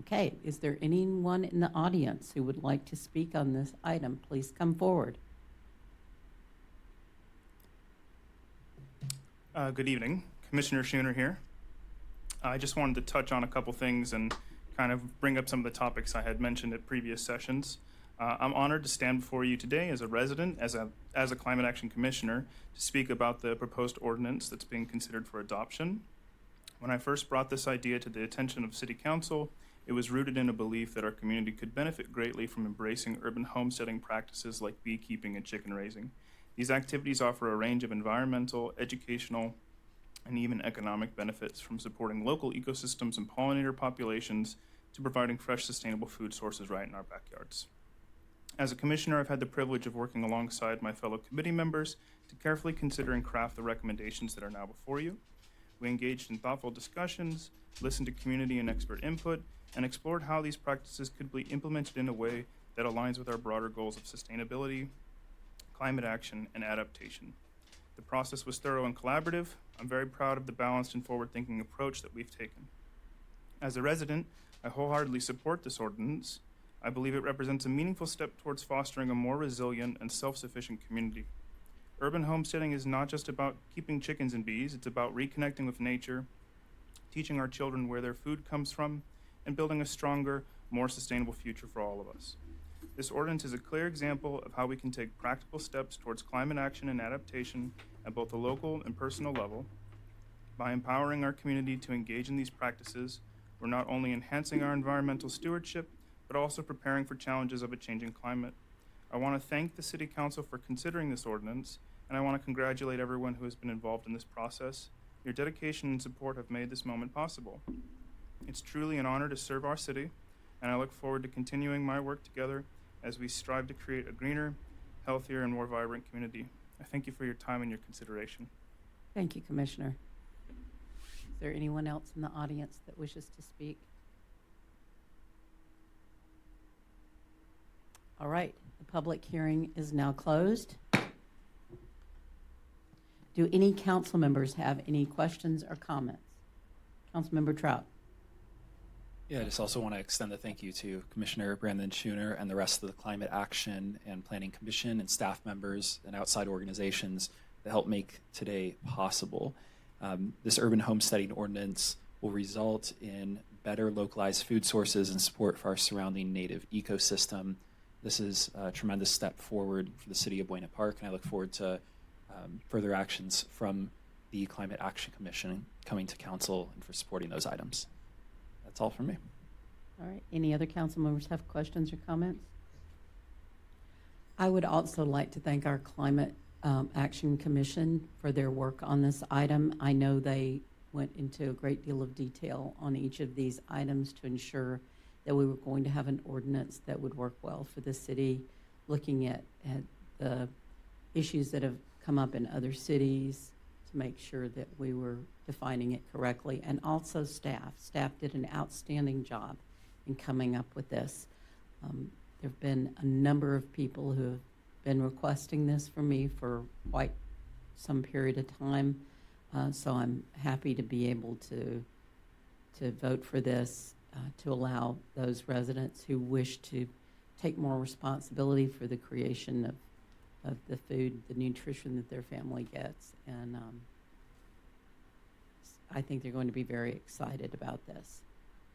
Okay, is there anyone in the audience who would like to speak on this item? Please come forward. Good evening. Commissioner Schooner here. I just wanted to touch on a couple things and kind of bring up some of the topics I had mentioned at previous sessions. I'm honored to stand before you today as a resident, as a Climate Action Commissioner, to speak about the proposed ordinance that's being considered for adoption. When I first brought this idea to the attention of City Council, it was rooted in a belief that our community could benefit greatly from embracing urban homesteading practices like beekeeping and chicken raising. These activities offer a range of environmental, educational, and even economic benefits, from supporting local ecosystems and pollinator populations to providing fresh, sustainable food sources right in our backyards. As a commissioner, I've had the privilege of working alongside my fellow committee members to carefully consider and craft the recommendations that are now before you. We engaged in thoughtful discussions, listened to community and expert input, and explored how these practices could be implemented in a way that aligns with our broader goals of sustainability, climate action, and adaptation. The process was thorough and collaborative. I'm very proud of the balanced and forward-thinking approach that we've taken. As a resident, I wholeheartedly support this ordinance. I believe it represents a meaningful step towards fostering a more resilient and self-sufficient community. Urban homesteading is not just about keeping chickens and bees, it's about reconnecting with nature, teaching our children where their food comes from, and building a stronger, more sustainable future for all of us. This ordinance is a clear example of how we can take practical steps towards climate action and adaptation at both the local and personal level. By empowering our community to engage in these practices, we're not only enhancing our environmental stewardship, but also preparing for challenges of a changing climate. I want to thank the City Council for considering this ordinance, and I want to congratulate everyone who has been involved in this process. Your dedication and support have made this moment possible. It's truly an honor to serve our city, and I look forward to continuing my work together as we strive to create a greener, healthier, and more vibrant community. I thank you for your time and your consideration. Thank you, Commissioner. Is there anyone else in the audience that wishes to speak? All right, the public hearing is now closed. Do any council members have any questions or comments? Councilmember Trout. Yeah, I just also want to extend a thank you to Commissioner Brandon Schooner and the rest of the Climate Action and Planning Commission and staff members and outside organizations that helped make today possible. This urban homesteading ordinance will result in better localized food sources and support for our surrounding native ecosystem. This is a tremendous step forward for the city of Buena Park, and I look forward to further actions from the Climate Action Commission coming to council and for supporting those items. That's all from me. All right, any other council members have questions or comments? I would also like to thank our Climate Action Commission for their work on this item. I know they went into a great deal of detail on each of these items to ensure that we were going to have an ordinance that would work well for the city, looking at the issues that have come up in other cities to make sure that we were defining it correctly, and also staff. Staff did an outstanding job in coming up with this. There have been a number of people who have been requesting this from me for quite some period of time, so I'm happy to be able to vote for this, to allow those residents who wish to take more responsibility for the creation of the food, the nutrition that their family gets. And I think they're going to be very excited about this.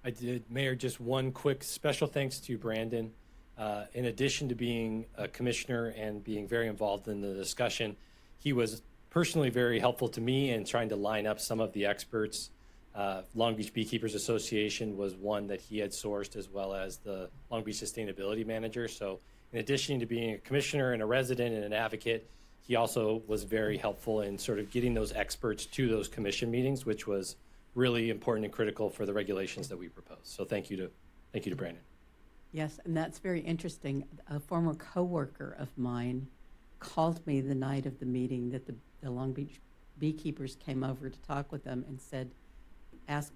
I did, Mayor, just one quick special thanks to Brandon. In addition to being a commissioner and being very involved in the discussion, he was personally very helpful to me in trying to line up some of the experts. Long Beach Beekeepers Association was one that he had sourced, as well as the Long Beach Sustainability Manager. So in addition to being a commissioner and a resident and an advocate, he also was very helpful in sort of getting those experts to those commission meetings, which was really important and critical for the regulations that we proposed. So thank you to Brandon. Yes, and that's very interesting. A former coworker of mine called me the night of the meeting that the Long Beach beekeepers came over to talk with them and said, ask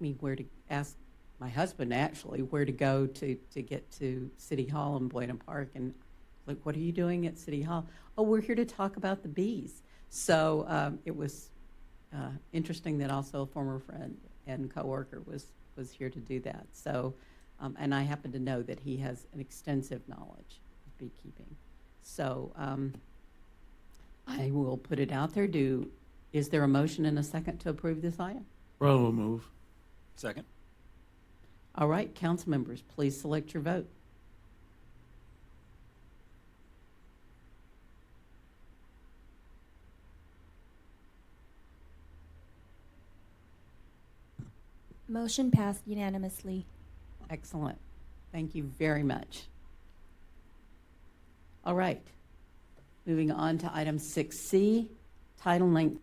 my husband actually where to go to get to City Hall in Buena Park. And like, what are you doing at City Hall? Oh, we're here to talk about the bees. So it was interesting that also a former friend and coworker was here to do that. So And I happen to know that he has an extensive knowledge of beekeeping. So I will put it out there. Is there a motion and a second to approve this item? Brown will move. Second. All right, council members, please select your vote. Motion passed unanimously. Excellent. Thank you very much. All right. Moving on to item 6C, Title 19